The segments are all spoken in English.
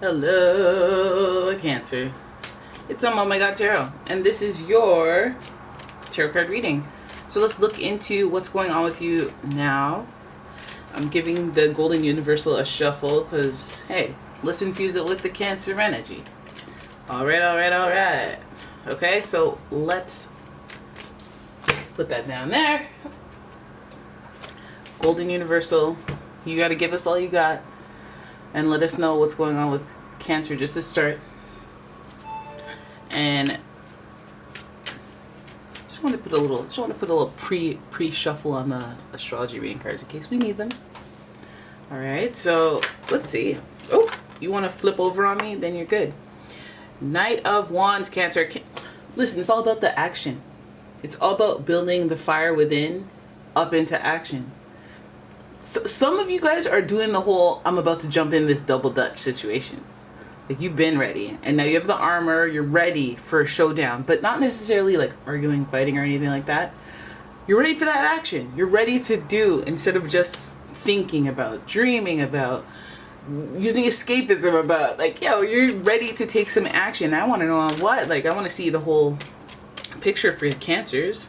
Hello, Cancer. It's umomgtarot, and this is your tarot card reading. So let's look into what's going on with you now. I'm giving the Golden Universal a shuffle because, hey, let's infuse it with the Cancer energy. All right. Okay, so let's put that down there. Golden Universal, you got to give us all you got and let us know what's going on with Cancer just to start. And just want to put a little pre-shuffle on the astrology reading cards in case we need them. All right, so let's see. Oh, you want to flip over on me? Then you're good. Knight of Wands, Cancer. Listen, it's all about the action. It's all about building the fire within up into action. So, some of you guys are doing the whole I'm about to jump in this double dutch situation. Like, you've been ready and now you have the armor, you're ready for a showdown, but not necessarily like arguing, fighting or anything like that. You're ready for that action. You're ready to do, instead of just thinking about, dreaming about, using escapism about, like, yo, you're ready to take some action. I want to know on what. Like, I want to see the whole picture for your Cancers.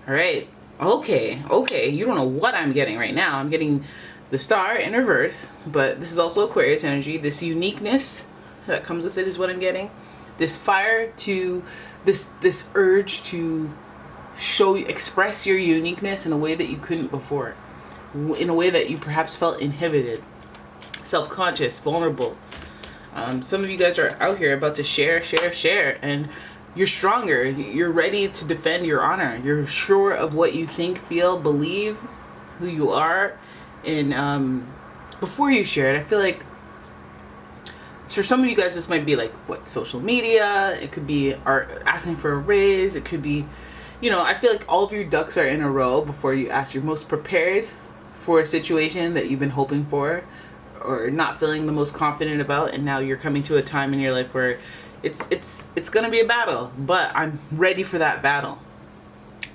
All right. Okay, you don't know what I'm getting right now. I'm getting the Star in reverse, but this is also Aquarius energy. This uniqueness that comes with it is what I'm getting. This fire to, this urge to express your uniqueness in a way that you couldn't before, in a way that you perhaps felt inhibited, self-conscious, vulnerable. Some of you guys are out here about to share, and you're stronger. You're ready to defend your honor. You're sure of what you think, feel, believe, who you are. And before you share it, I feel like for some of you guys, this might be like, what, social media. It could be asking for a raise. It could be, I feel like all of your ducks are in a row before you ask. You're most prepared for a situation that you've been hoping for or not feeling the most confident about. And now you're coming to a time in your life where it's gonna be a battle, but I'm ready for that battle.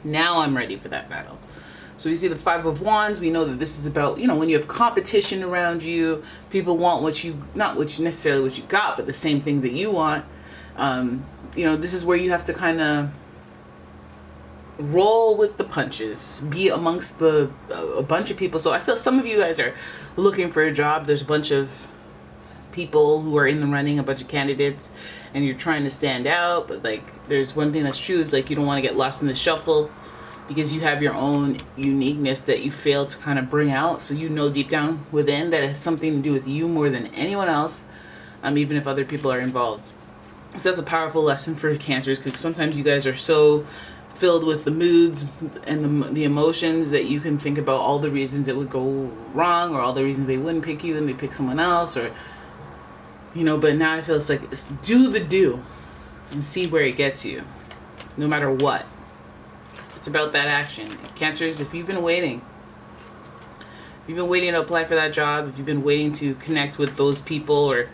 Now I'm ready for that battle. So we see the Five of Wands. We know that this is about, when you have competition around you, people want not necessarily what you got, but the same thing that you want. This is where you have to kind of roll with the punches, be amongst a bunch of people. So I feel some of you guys are looking for a job. There's a bunch of people who are in the running, a bunch of candidates, and you're trying to stand out, but like, there's one thing that's true is like, you don't want to get lost in the shuffle because you have your own uniqueness that you fail to kind of bring out. So deep down within that has something to do with you more than anyone else, even if other people are involved. So that's a powerful lesson for Cancers, because sometimes you guys are so filled with the moods and the emotions that you can think about all the reasons it would go wrong, or all the reasons they wouldn't pick you and they pick someone else, or but now I feel it's like, do the do and see where it gets you, no matter what. It's about that action. Cancers, if you've been waiting to apply for that job, if you've been waiting to connect with those people, or,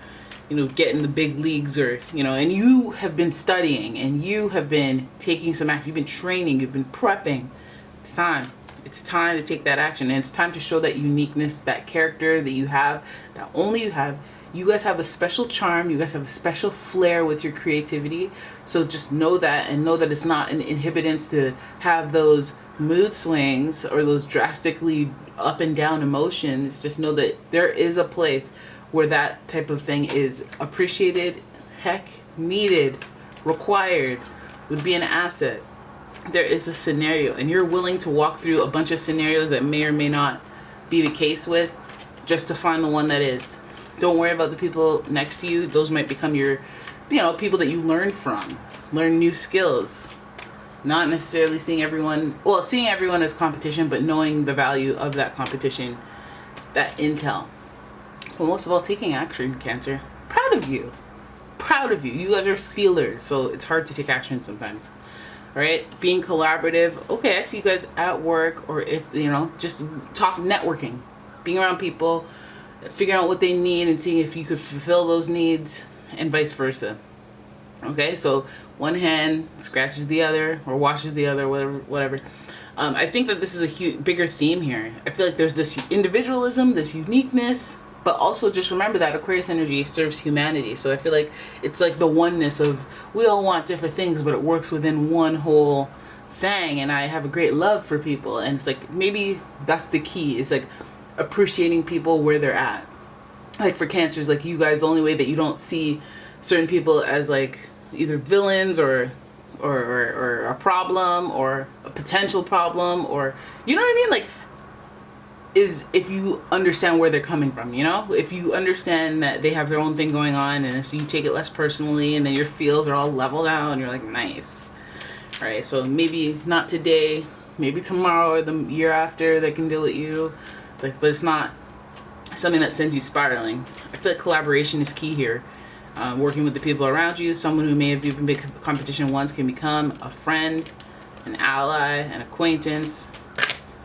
get in the big leagues, or, and you have been studying and you have been taking some action, you've been training, you've been prepping, it's time. It's time to take that action, and it's time to show that uniqueness, that character that you have, that only you have. You guys have a special charm. You guys have a special flair with your creativity. So just know that, and know that it's not an inhibitance to have those mood swings or those drastically up and down emotions. Just know that there is a place where that type of thing is appreciated, heck, needed, required, would be an asset. There is a scenario, and you're willing to walk through a bunch of scenarios that may or may not be the case with, just to find the one that is. Don't worry about the people next to you. Those might become your, people that you learn from. Learn new skills. Not necessarily seeing everyone as competition, but knowing the value of that competition, that intel. But most of all, taking action, Cancer. Proud of you. You guys are feelers, so it's hard to take action sometimes. All right? Being collaborative. Okay, I see you guys at work, or if, just networking. Being around people, figuring out what they need and seeing if you could fulfill those needs, and vice versa. Okay, so one hand scratches the other or washes the other, whatever. I think that this is a bigger theme here. I feel like there's this individualism, this uniqueness, But also just remember that Aquarius energy serves humanity. So I feel like it's like the oneness of, we all want different things, but it works within one whole thing. And I have a great love for people. And it's like, maybe that's the key, is like appreciating people where they're at. Like for Cancers, like you guys, the only way that you don't see certain people as like either villains or a problem or a potential problem, or, you know what I mean? Like, is if you understand where they're coming from, you know? If you understand that they have their own thing going on, and so you take it less personally, and then your feels are all leveled out, and you're like, nice. All right, so maybe not today, maybe tomorrow or the year after they can deal with you. Like, but it's not something that sends you spiraling. I feel like collaboration is key here. Working with the people around you, someone who may have even been competition once can become a friend, an ally, an acquaintance.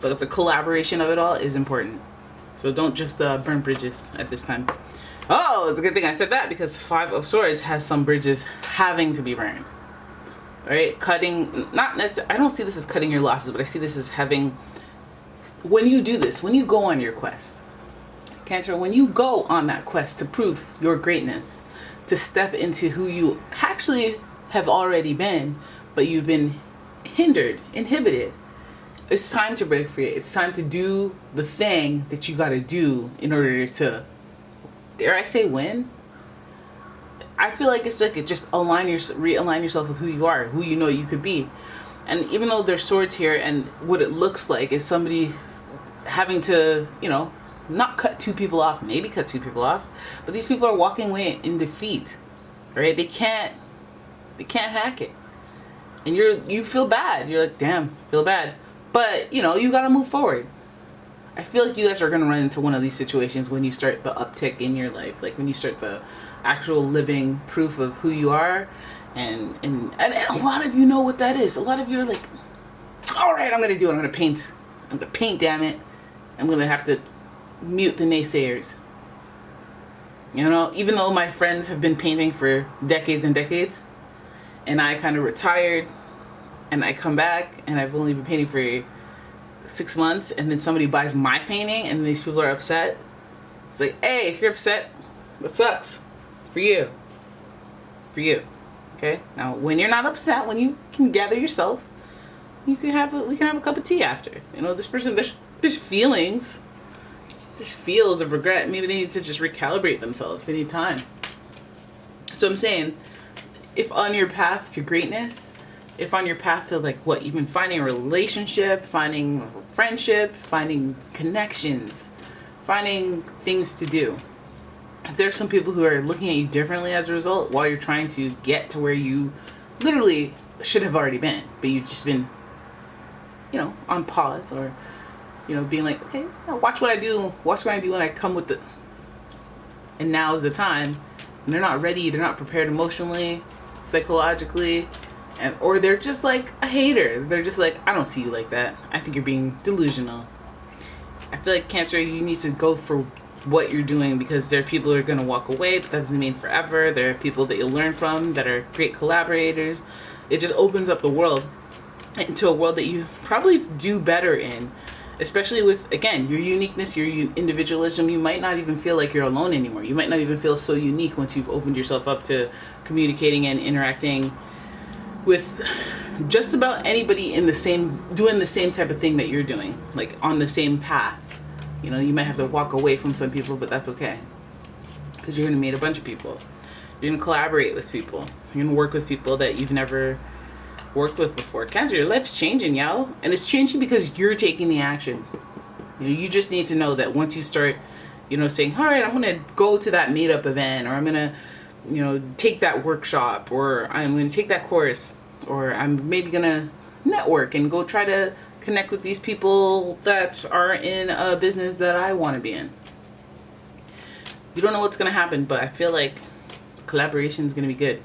But the collaboration of it all is important. So don't just burn bridges at this time. Oh, it's a good thing I said that, because 5 of Swords has some bridges having to be burned. Right? Cutting, not necessarily, I don't see this as cutting your losses, but I see this as having, when you do this, when you go on your quest, Cancer, when you go on that quest to prove your greatness, to step into who you actually have already been, but you've been hindered, inhibited, it's time to break free. It's time to do the thing that you got to do in order to, dare I say, win? I feel like it's like it just realign yourself with who you are, who you know you could be. And even though there's swords here, and what it looks like is somebody having to, you know, not cut 2 people off, maybe cut 2 people off, but these people are walking away in defeat, right? They can't hack it. And you feel bad. You're like, damn, I feel bad. But, you know, you got to move forward. I feel like you guys are going to run into one of these situations when you start the uptick in your life. Like when you start the actual living proof of who you are. And a lot of you know what that is. A lot of you are like, all right, I'm going to do it. I'm going to paint. I'm going to paint, damn it. I'm going to have to mute the naysayers. You know, even though my friends have been painting for decades and decades, and I kind of retired, and I come back, and I've only been painting for 6 months, and then somebody buys my painting, and these people are upset. It's like, hey, if you're upset, that sucks. For you. For you. Okay? Now, when you're not upset, when you can gather yourself, we can have a cup of tea after. You know, this person, there's feelings. There's feels of regret. Maybe they need to just recalibrate themselves. They need time. So I'm saying, if on your path to greatness, if on your path to like what, even finding a relationship, finding a friendship, finding connections, finding things to do, if there's some people who are looking at you differently as a result while you're trying to get to where you literally should have already been, but you've just been, you know, on pause, or, you know, being like, okay, watch what I do when I come with the, and now is the time, and they're not ready, they're not prepared emotionally, psychologically, and or they're just like a hater. They're just like, I don't see you like that. I think you're being delusional. I feel like Cancer, you need to go for what you're doing, because there are people who are going to walk away, but that doesn't mean forever. There are people that you'll learn from that are great collaborators. It just opens up the world into a world that you probably do better in, especially with, again, your uniqueness, your individualism. You might not even feel like you're alone anymore. You might not even feel so unique once you've opened yourself up to communicating and interacting with just about anybody in the same, doing the same type of thing that you're doing, like on the same path. You know, you might have to walk away from some people, but that's okay, because you're going to meet a bunch of people. You're going to collaborate with people. You're going to work with people that you've never worked with before. Cancer, your life's changing, yo. And it's changing because you're taking the action. You know, you just need to know that once you start, you know, saying, all right, I'm going to go to that meetup event, or I'm going to, you know, take that workshop, or I'm going to take that course, or I'm maybe going to network and go try to connect with these people that are in a business that I want to be in. You don't know what's going to happen, but I feel like collaboration is going to be good.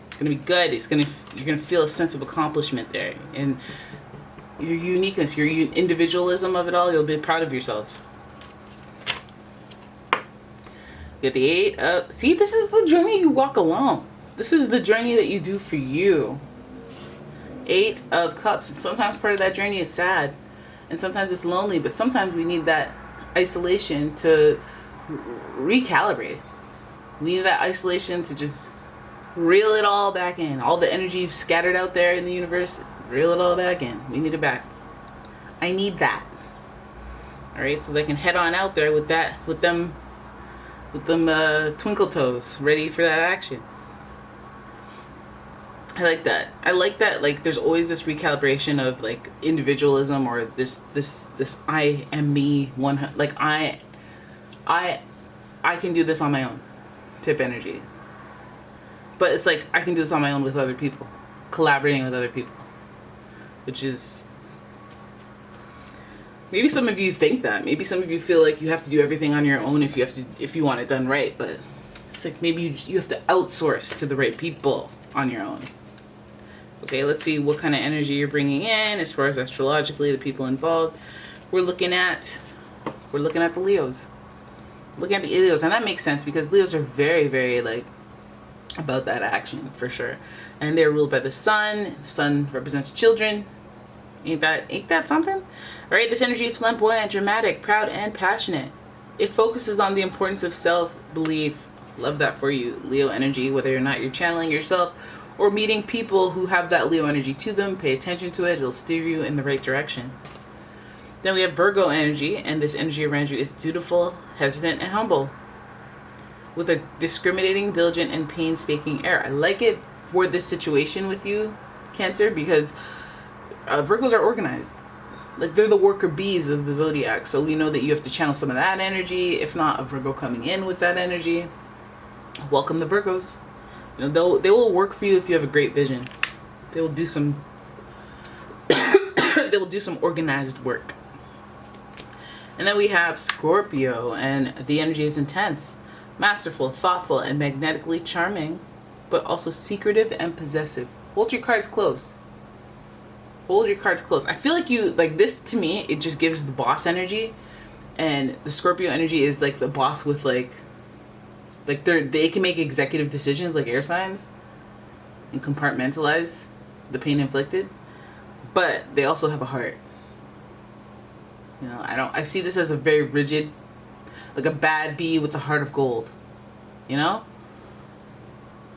It's going to be good. You're going to feel a sense of accomplishment there, and your uniqueness, your individualism of it all. You'll be proud of yourself. You get the 8 of, see, this is the journey you walk alone. This is the journey that you do for you. 8 of Cups. And sometimes part of that journey is sad, and sometimes it's lonely, but sometimes we need that isolation to recalibrate. We need that isolation to just reel it all back in. All the energy you've scattered out there in the universe, reel it all back in. We need it back. I need that. All right, so they can head on out there with that, with them twinkle toes, ready for that action. I like that. I like that. Like, there's always this recalibration of like individualism, or this I am me one. Like I can do this on my own, tip energy. But it's like I can do this on my own with other people, collaborating with other people, which is, maybe some of you think that. Maybe some of you feel like you have to do everything on your own if you want it done right. But it's like maybe you have to outsource to the right people on your own. Okay, let's see what kind of energy you're bringing in as far as astrologically, the people involved. We're looking at the Leos. Looking at the Leos, and that makes sense because Leos are very, very like about that action for sure. And they're ruled by the sun. The sun represents children. Ain't that something? All right, this energy is flamboyant, dramatic, proud, and passionate. It focuses on the importance of self-belief. Love that for you, Leo energy, whether or not you're channeling yourself or meeting people who have that Leo energy to them. Pay attention to it. It'll steer you in the right direction. Then we have Virgo energy, and this energy around you is dutiful, hesitant, and humble, with a discriminating, diligent, and painstaking air. I like it for this situation with you, Cancer, because Virgos are organized. Like, they're the worker bees of the zodiac. So we know that you have to channel some of that energy. If not, a Virgo coming in with that energy. Welcome the Virgos. You know, they will work for you if you have a great vision. They will do some they will do some organized work. And then we have Scorpio, and the energy is intense, masterful, thoughtful, and magnetically charming, but also secretive and possessive. Hold your cards close. Hold your cards close. I feel like you, like this to me, it just gives the boss energy, and the Scorpio energy is like the boss with like they can make executive decisions like air signs and compartmentalize the pain inflicted, but they also have a heart. You know, I see this as a very rigid, like a bad bee with a heart of gold, you know?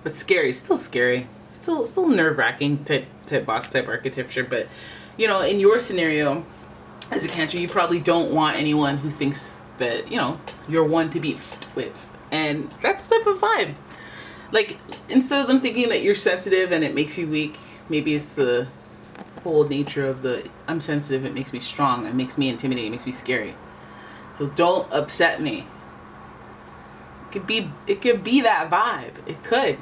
But scary, still scary. Still nerve-wracking type boss type archetypture, but you know, in your scenario as a Cancer, you probably don't want anyone who thinks that, you know, you're one to be with. And that's the type of vibe. Like, instead of them thinking that you're sensitive and it makes you weak, maybe it's the whole nature of the I'm sensitive, it makes me strong, it makes me intimidating, it makes me scary. So don't upset me. It could be that vibe. It could.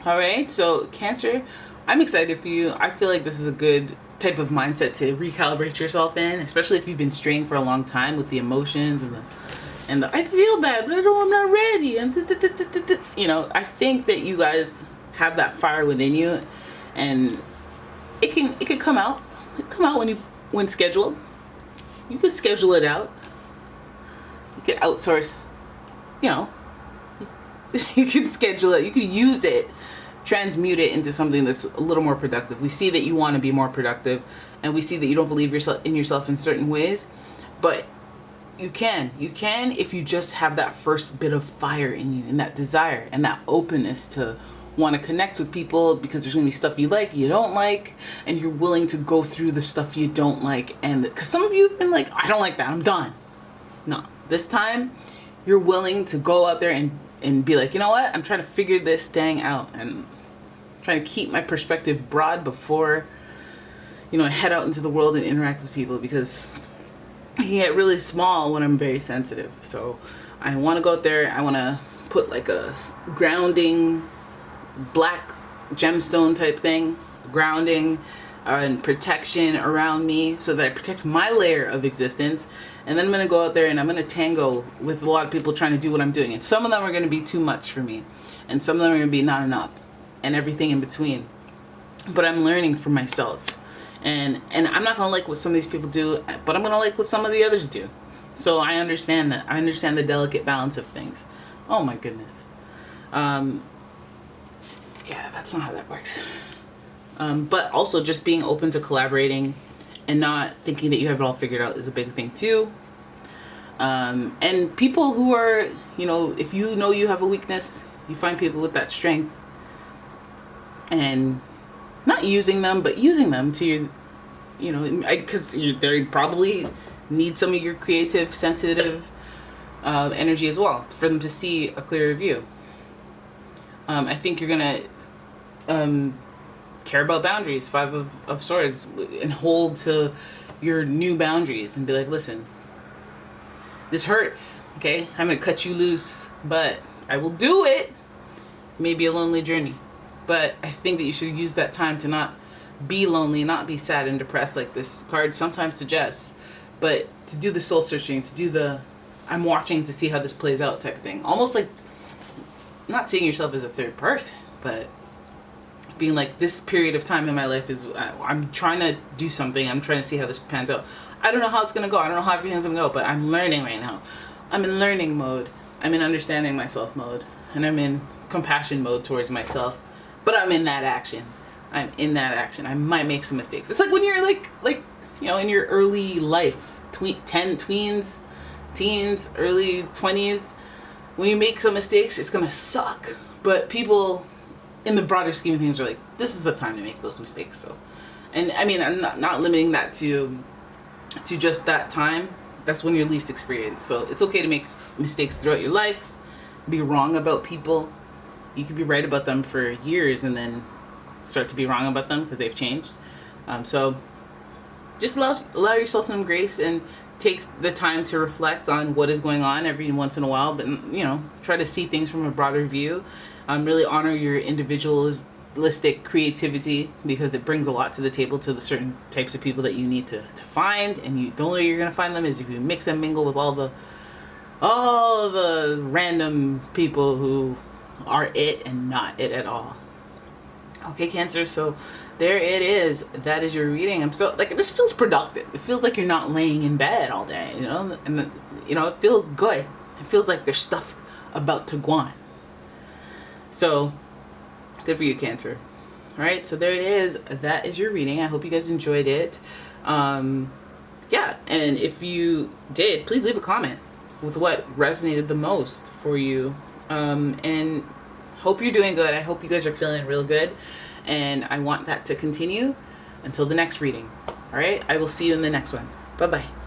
Alright, so Cancer, I'm excited for you. I feel like this is a good type of mindset to recalibrate yourself in, especially if you've been straying for a long time with the emotions and the I feel bad, but I'm not ready. And you know, I think that you guys have that fire within you, and it can come out. It can come out when scheduled. You can schedule it out. You can outsource. You know, you can schedule it. You can use it, transmute it into something that's a little more productive. We see that you want to be more productive, and we see that you don't believe in yourself in certain ways, but you can if you just have that first bit of fire in you, and that desire and that openness to want to connect with people, because there's going to be stuff you like, you don't like, and you're willing to go through the stuff you don't like. And because some of you have been like, I don't like that, I'm done. No, this time you're willing to go out there and be like, you know what, I'm trying to figure this thing out, and trying to keep my perspective broad before, you know, I head out into the world and interact with people, because I get really small when I'm very sensitive. So I want to go out there, I want to put like a grounding black gemstone type thing, grounding and protection around me, so that I protect my layer of existence. And then I'm going to go out there and I'm going to tango with a lot of people trying to do what I'm doing. And some of them are going to be too much for me, and some of them are going to be not enough, and everything in between. But I'm learning for myself. And I'm not going to like what some of these people do, but I'm going to like what some of the others do. So I understand that. I understand the delicate balance of things. Oh my goodness. Yeah, that's not how that works. But also just being open to collaborating and not thinking that you have it all figured out is a big thing too. And people who are, you know, if you know you have a weakness, you find people with that strength and not using them, but using them to, you know, because they probably need some of your creative, sensitive energy as well for them to see a clearer view. I think you're going to care about boundaries, Five of Swords, and hold to your new boundaries and be like, listen, this hurts, okay? I'm going to cut you loose, but I will do it. Maybe a lonely journey. But I think that you should use that time to not be lonely, not be sad and depressed like this card sometimes suggests, but to do the soul searching, to do the I'm watching to see how this plays out type of thing. Almost like not seeing yourself as a third person, but being like, this period of time in my life is, I'm trying to do something. I'm trying to see how this pans out. I don't know how it's going to go. I don't know how everything's going to go, but I'm learning right now. I'm in learning mode. I'm in understanding myself mode. And I'm in compassion mode towards myself. But I'm in that action. I'm in that action. I might make some mistakes. It's like when you're like you know, in your early life, teens, early 20s, when you make some mistakes, it's going to suck. But people in the broader scheme of things are like, this is the time to make those mistakes. So, and I mean, I'm not limiting that to just that time. That's when you're least experienced. So it's okay to make mistakes throughout your life, be wrong about people. You could be right about them for years and then start to be wrong about them because they've changed. So just allow yourself some grace and take the time to reflect on what is going on every once in a while, but, you know, try to see things from a broader view. Really honor your individualistic creativity, because it brings a lot to the table to the certain types of people that you need to find. And the only way you're going to find them is if you mix and mingle with all the random people who are it and not it at all. Okay, Cancer, so there it is. That is your reading. I'm so, like, this feels productive. It feels like you're not laying in bed all day, you know? And, you know, it feels good. It feels like there's stuff about to go on. So, good for you, Cancer. All right, so there it is. That is your reading. I hope you guys enjoyed it. Yeah, and if you did, please leave a comment with what resonated the most for you. And hope you're doing good. I hope you guys are feeling real good. And I want that to continue until the next reading. All right, I will see you in the next one. Bye-bye.